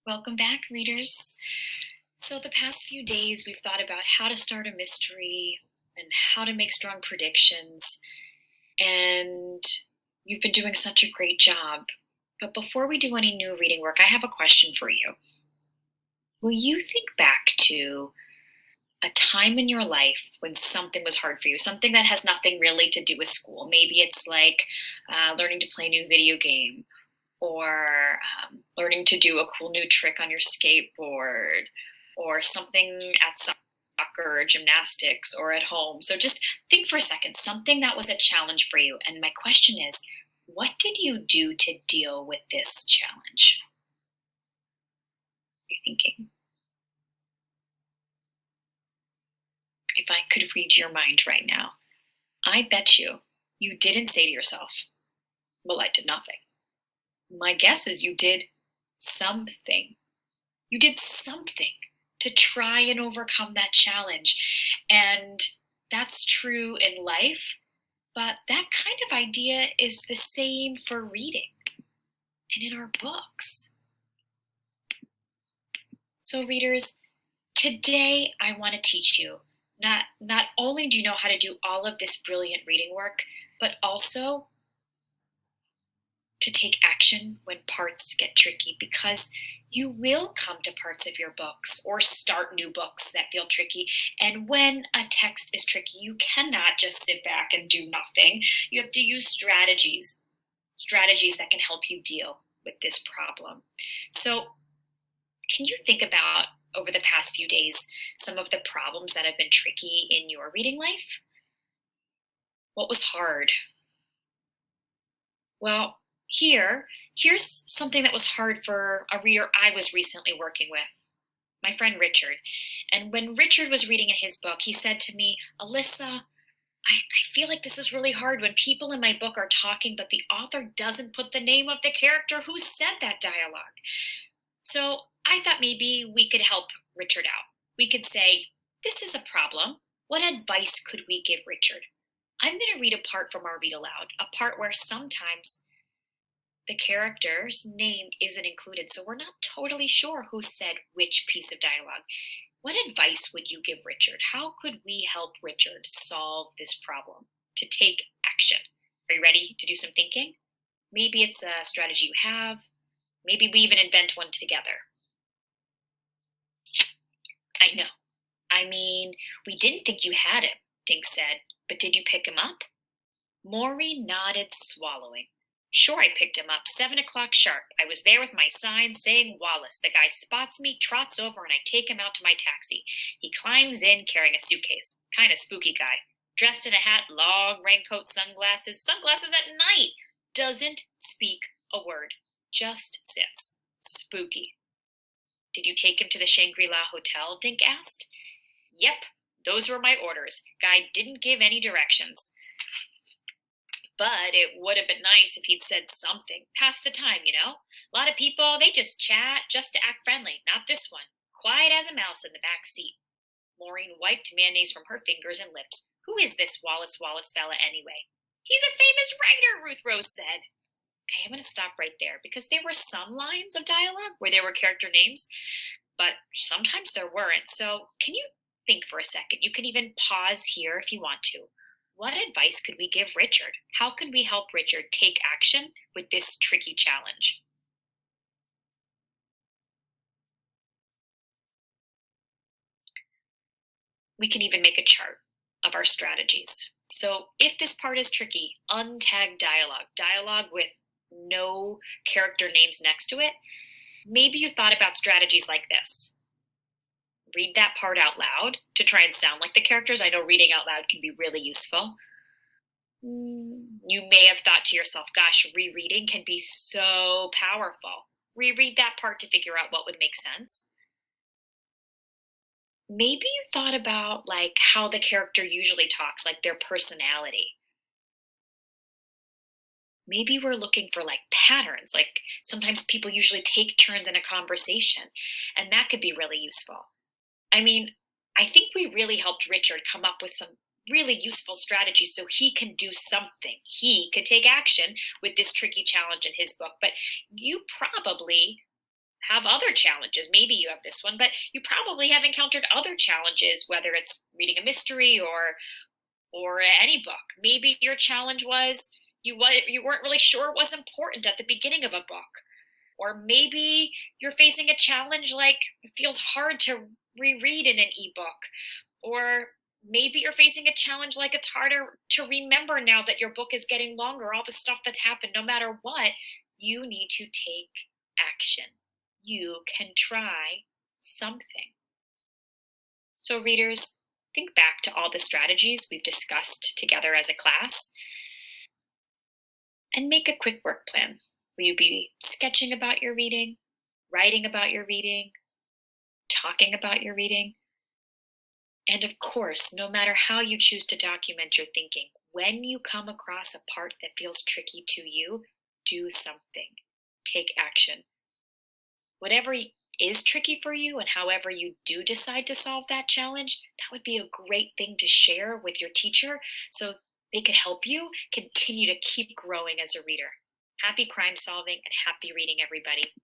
Welcome back, readers. So, the past few days, we've thought about how to start a mystery and how to make strong predictions, and you've been doing such a great job. But before we do any new reading work, I have a question for you. Will you think back to a time in your life when something was hard for you, something that has nothing really to do with school? Maybe it's like learning to play a new video game or learning to do a cool new trick on your skateboard or something at soccer or gymnastics or at home. So just think for a second, something that was a challenge for you. And my question is, what did you do to deal with this challenge? You're thinking, if I could read your mind right now, I bet you didn't say to yourself, well, I did nothing. My guess is you did something. You did something to try and overcome that challenge. And that's true in life, but that kind of idea is the same for reading and in our books. So, readers, today I want to teach you not only do you know how to do all of this brilliant reading work, but also to take action when parts get tricky, because you will come to parts of your books or start new books that feel tricky. And when a text is tricky, you cannot just sit back and do nothing. You have to use strategies that can help you deal with this problem. So, can you think about over the past few days some of the problems that have been tricky in your reading life? What was hard? Well, here's something that was hard for a reader I was recently working with, my friend Richard. And when Richard was reading in his book, he said to me, Alyssa, I feel like this is really hard when people in my book are talking, but the author doesn't put the name of the character who said that dialogue. So I thought maybe we could help Richard out. We could say, this is a problem. What advice could we give Richard? I'm going to read a part from our read aloud, a part where sometimes the character's name isn't included, so we're not totally sure who said which piece of dialogue. What advice would you give Richard? How could we help Richard solve this problem, to take action? Are you ready to do some thinking? Maybe it's a strategy you have. Maybe we even invent one together. I know. I mean, we didn't think you had him, Dink said, but did you pick him up? Maury nodded, swallowing. Sure, I picked him up, 7 o'clock sharp. I was there with my sign saying Wallace. The guy spots me, trots over, and I take him out to my taxi. He climbs in carrying a suitcase. Kind of spooky guy. Dressed in a hat, long raincoat, sunglasses at night. Doesn't speak a word. Just sits. Spooky. Did you take him to the Shangri-La Hotel? Dink asked. Yep, those were my orders. Guy didn't give any directions. But it would have been nice if he'd said something. Pass the time, you know? A lot of people, they just chat just to act friendly. Not this one. Quiet as a mouse in the back seat. Maureen wiped mayonnaise from her fingers and lips. Who is this Wallace fella anyway? He's a famous writer, Ruth Rose said. Okay, I'm going to stop right there because there were some lines of dialogue where there were character names, but sometimes there weren't. So, can you think for a second? You can even pause here if you want to. What advice could we give Richard? How can we help Richard take action with this tricky challenge? We can even make a chart of our strategies. So, if this part is tricky, untag dialogue with no character names next to it, maybe you thought about strategies like this. Read that part out loud to try and sound like the characters. I know reading out loud can be really useful. You may have thought to yourself, gosh, rereading can be so powerful. Reread that part to figure out what would make sense. Maybe you thought about like how the character usually talks, like their personality. Maybe we're looking for like patterns, like sometimes people usually take turns in a conversation, and that could be really useful. I mean, I think we really helped Richard come up with some really useful strategies so he can do something. He could take action with this tricky challenge in his book. But you probably have other challenges. Maybe you have this one, but you probably have encountered other challenges, whether it's reading a mystery or any book. Maybe your challenge was you weren't really sure it was important at the beginning of a book. Or maybe you're facing a challenge like it feels hard to reread in an ebook. Or maybe you're facing a challenge like it's harder to remember now that your book is getting longer, all the stuff that's happened. No matter what, you need to take action. You can try something. So, readers, think back to all the strategies we've discussed together as a class and make a quick work plan. Will you be sketching about your reading, writing about your reading, talking about your reading? And of course, no matter how you choose to document your thinking, when you come across a part that feels tricky to you, do something. Take action. Whatever is tricky for you, and however you do decide to solve that challenge, that would be a great thing to share with your teacher so they could help you continue to keep growing as a reader. Happy crime solving and happy reading, everybody.